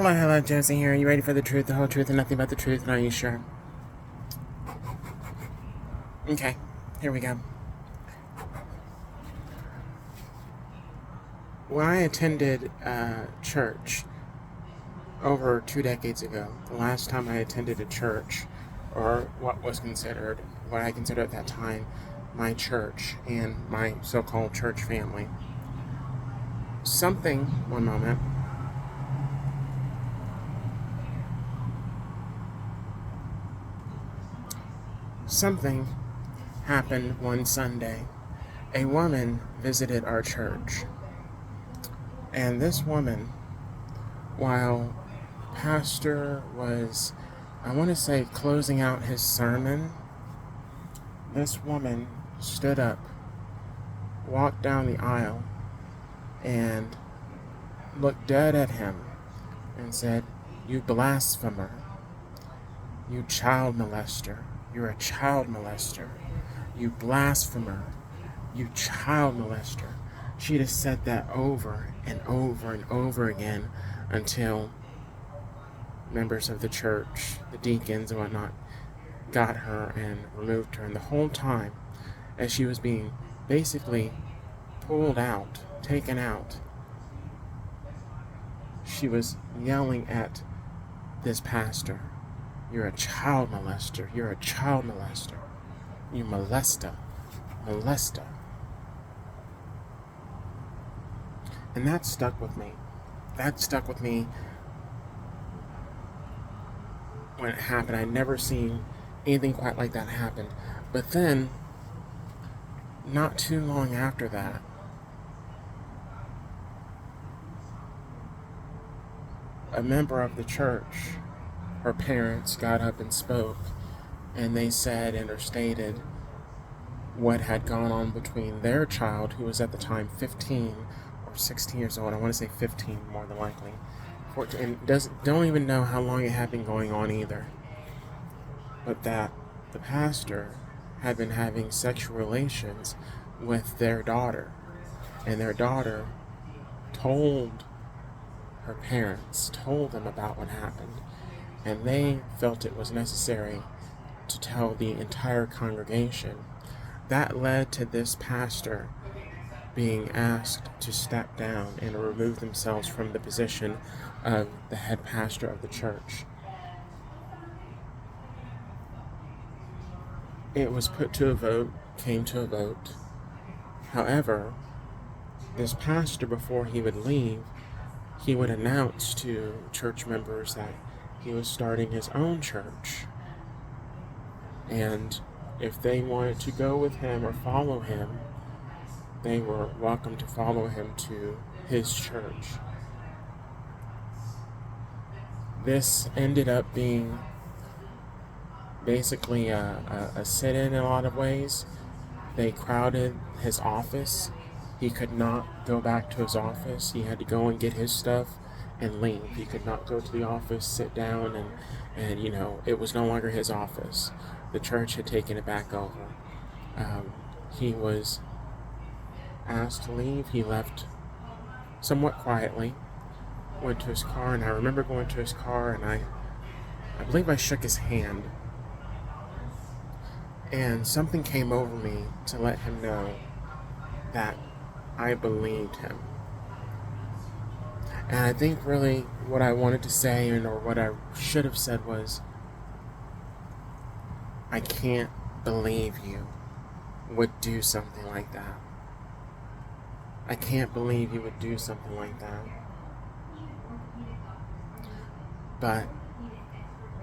Hello, Josie here. Are you ready for the truth, the whole truth, and nothing but the truth? And are you sure? Okay, here we go. When I attended church over 2 decades ago, the last time I attended a church, or what I considered at that time, my church and my so-called church family, one moment, something happened one Sunday. A woman visited our church. And this woman, while the pastor was, I want to say, closing out his sermon, this woman stood up, walked down the aisle, and looked dead at him and said, "You blasphemer, you child molester, you're a child molester, you blasphemer, you child molester." She just said that over and over and over again until members of the church, the deacons and whatnot, got her and removed her. And the whole time, as she was being basically pulled out, taken out, she was yelling at this pastor, "You're a child molester, you're a child molester, you molester, molester." And that stuck with me. That stuck with me when it happened. I'd never seen anything quite like that happen. But then, not too long after that, a member of the church, her parents, got up and spoke, and they said and or stated what had gone on between their child, who was at the time 15 or 16 years old. I want to say 15 more than likely. 14, and don't even know how long it had been going on either. But that the pastor had been having sexual relations with their daughter. And their daughter told her parents, told them about what happened. And they felt it was necessary to tell the entire congregation. That led to this pastor being asked to step down and remove themselves from the position of the head pastor of the church. It was put to a vote, came to a vote. However, this pastor, before he would leave, he would announce to church members that he was starting his own church. And if they wanted to go with him or follow him, they were welcome to follow him to his church. This ended up being basically a sit-in a lot of ways. They crowded his office. He could not go back to his office. He had to go and get his stuff and leave. He could not go to the office, sit down, and it was no longer his office. The church had taken it back over. He was asked to leave. He left somewhat quietly, went to his car, and I remember going to his car, and I believe I shook his hand, and something came over me to let him know that I believed him. And I think really what I wanted to say, or what I should have said, was, "I can't believe you would do something like that. I can't believe you would do something like that." But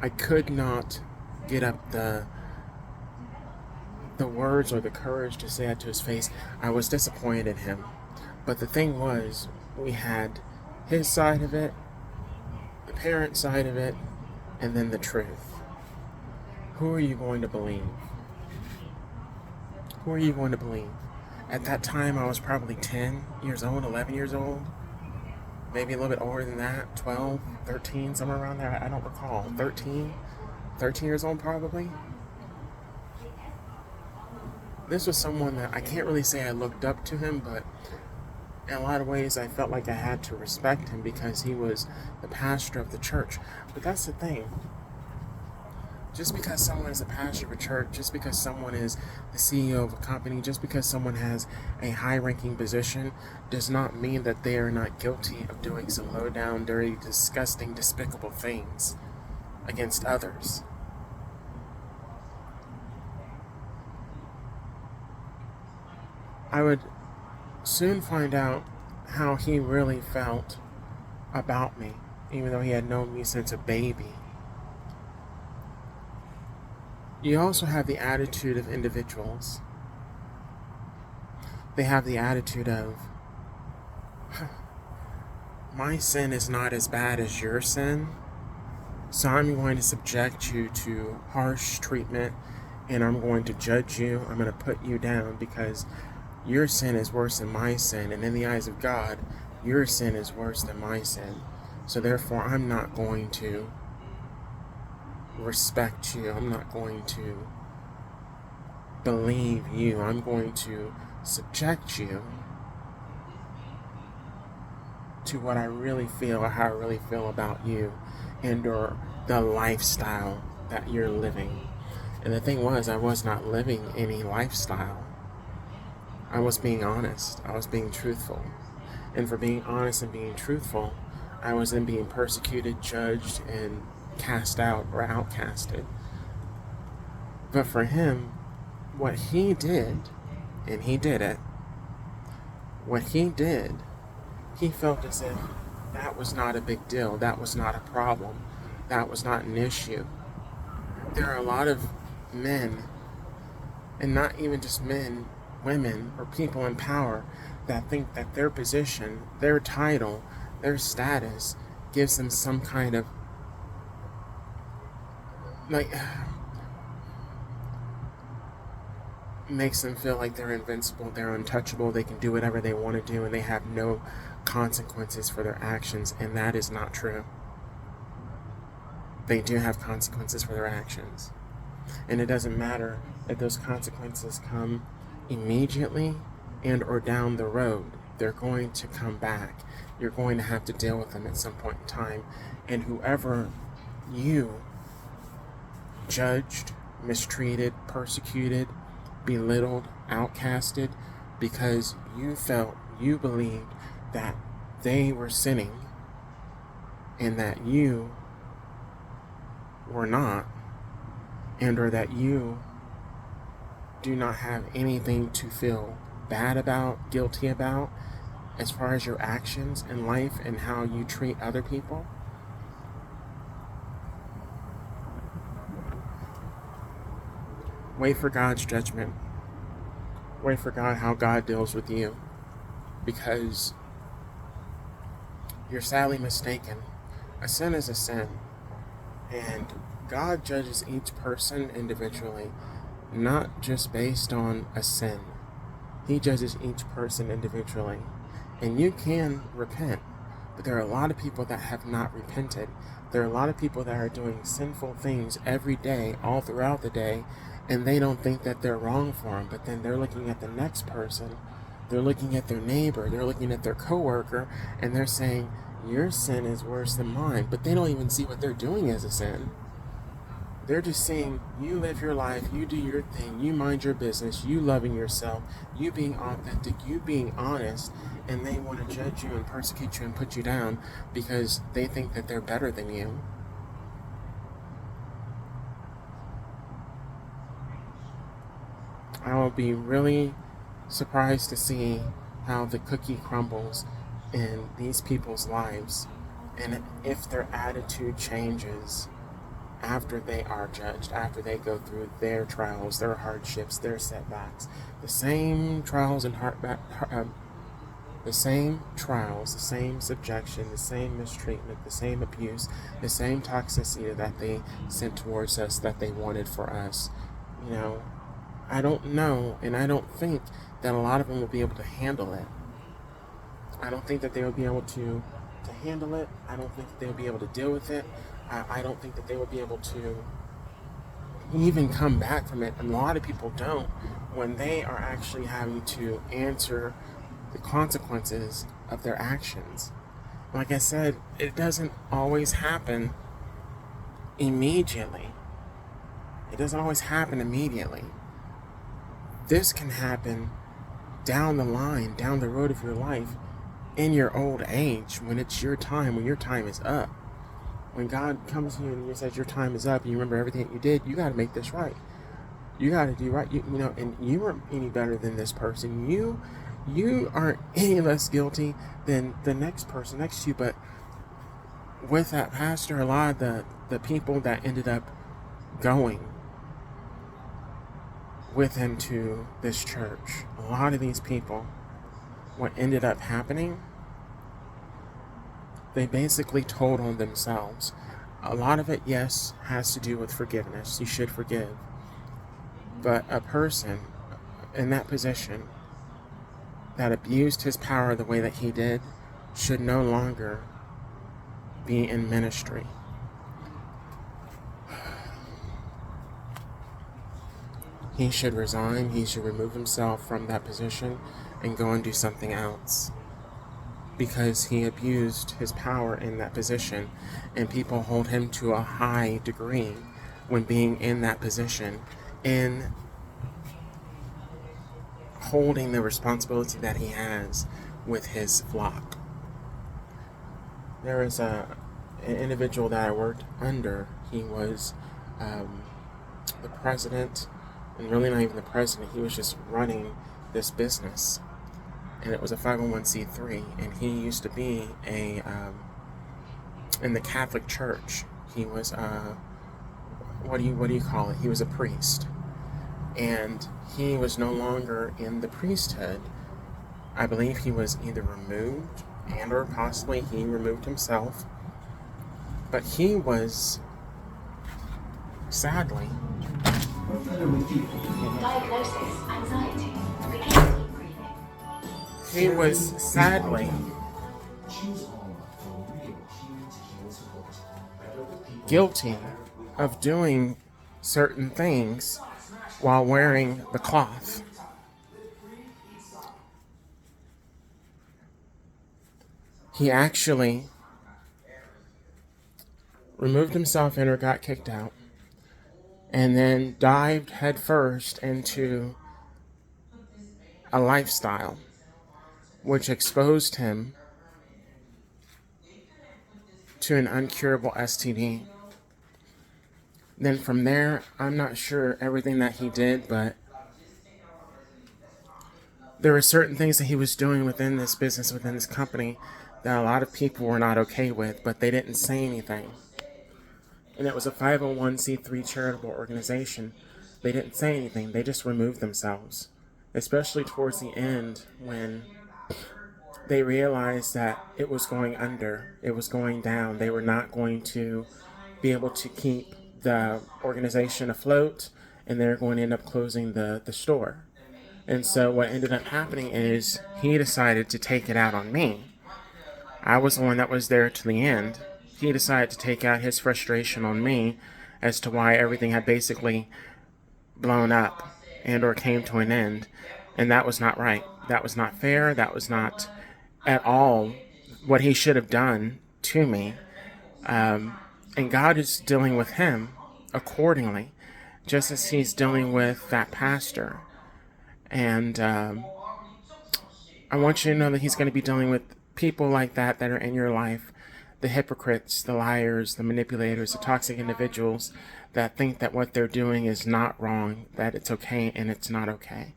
I could not get up the words or the courage to say that to his face. I was disappointed in him. But the thing was, we had his side of it, the parent side of it, and then the truth. Who are you going to believe? Who are you going to believe? At that time, I was probably 10 years old, 11 years old, maybe a little bit older than that, 12, 13, somewhere around there. I don't recall. 13 years old probably. This was someone that I can't really say I looked up to him, but In a lot of ways, I felt like I had to respect him because he was the pastor of the church. But that's the thing. Just because someone is a pastor of a church, just because someone is the CEO of a company, just because someone has a high-ranking position, does not mean that they are not guilty of doing some low-down, dirty, disgusting, despicable things against others. I would soon find out how he really felt about me, even though he had known me since a baby. You also have the attitude of individuals. They have the attitude of, my sin is not as bad as your sin, so I'm going to subject you to harsh treatment, and I'm going to judge you. I'm going to put you down because your sin is worse than my sin, and in the eyes of God, your sin is worse than my sin. So therefore, I'm not going to respect you. I'm not going to believe you. I'm going to subject you to what I really feel or how I really feel about you and or the lifestyle that you're living. And the thing was, I was not living any lifestyle. I was being honest. I was being truthful. And for being honest and being truthful, I was then being persecuted, judged, and cast out or outcasted. But for him, what he did, and he did it, what he did, he felt as if that was not a big deal. That was not a problem. That was not an issue. There are a lot of men, and not even just men, women, or people in power that think that their position, their title, their status gives them some kind of makes them feel like they're invincible, they're untouchable, they can do whatever they want to do, and they have no consequences for their actions, and that is not true. They do have consequences for their actions. And it doesn't matter if those consequences come immediately and or down the road. They're going to come back. You're going to have to deal with them at some point in time. And whoever you judged, mistreated, persecuted, belittled, outcasted, because you believed that they were sinning and that you were not, and or that you do not have anything to feel bad about, guilty about, as far as your actions in life and how you treat other people. Wait for God's judgment. Wait for God, how God deals with you. Because you're sadly mistaken. A sin is a sin. And God judges each person individually, not just based on a sin. He judges each person individually. And you can repent, but there are a lot of people that have not repented. There are a lot of people that are doing sinful things every day, all throughout the day, and they don't think that they're wrong for them. But then they're looking at the next person, they're looking at their neighbor, they're looking at their coworker, and they're saying, your sin is worse than mine. But they don't even see what they're doing as a sin. They're just saying, you live your life, you do your thing, you mind your business, you loving yourself, you being authentic, you being honest, and they want to judge you and persecute you and put you down because they think that they're better than you. I will be really surprised to see how the cookie crumbles in these people's lives and if their attitude changes after they are judged, after they go through their trials, their hardships, their setbacks. The same trials and the same trials, the same subjection, the same mistreatment, the same abuse, the same toxicity that they sent towards us that they wanted for us. I don't know, and I don't think that a lot of them will be able to handle it. I don't think that they will be able to handle it. I don't think that they will be able to deal with it. I don't think that they will be able to even come back from it. And a lot of people don't when they are actually having to answer the consequences of their actions. Like I said, it doesn't always happen immediately. It doesn't always happen immediately. This can happen down the line, down the road of your life, in your old age, when it's your time, when your time is up. When God comes to you and he says your time is up, and you remember everything that you did, you got to make this right. You got to do right. You know, and you aren't any better than this person. You aren't any less guilty than the next person next to you. But with that pastor, a lot of the people that ended up going with him to this church, a lot of these people, what ended up happening, they basically told on themselves. A lot of it, yes, has to do with forgiveness. You should forgive. But a person in that position that abused his power the way that he did should no longer be in ministry. He should resign. He should remove himself from that position and go and do something else, because he abused his power in that position, and people hold him to a high degree when being in that position, in holding the responsibility that he has with his flock. There is an individual that I worked under. He was the president, and really not even the president. He was just running this business, and it was a 501c3. And he used to be in the Catholic Church. He was what do you call it? He was a priest, and he was no longer in the priesthood. I believe he was either removed, and or possibly he removed himself. But he was sadly. Diagnosis: anxiety. Begin deep breathing. He was sadly guilty of doing certain things while wearing the cloth. He actually removed himself and or got kicked out, and then dived headfirst into a lifestyle which exposed him to an uncurable STD. Then from there, I'm not sure everything that he did, but there were certain things that he was doing within this business, within this company, that a lot of people were not okay with, but they didn't say anything. And it was a 501c3 charitable organization. They didn't say anything. They just removed themselves, especially towards the end when they realized that it was going under, it was going down. They were not going to be able to keep the organization afloat, and they're going to end up closing the store. And so what ended up happening is he decided to take it out on me. I was the one that was there to the end. He decided to take out his frustration on me as to why everything had basically blown up and or came to an end. And that was not right. That was not fair. That was not at all what he should have done to me. And God is dealing with him accordingly, just as he's dealing with that pastor. And I want you to know that he's going to be dealing with people like that are in your life, the hypocrites, the liars, the manipulators, the toxic individuals that think that what they're doing is not wrong, that it's okay and it's not okay.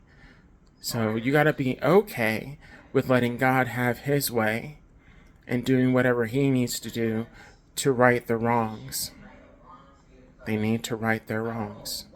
So you got to be okay with letting God have his way and doing whatever he needs to do to right the wrongs. They need to right their wrongs.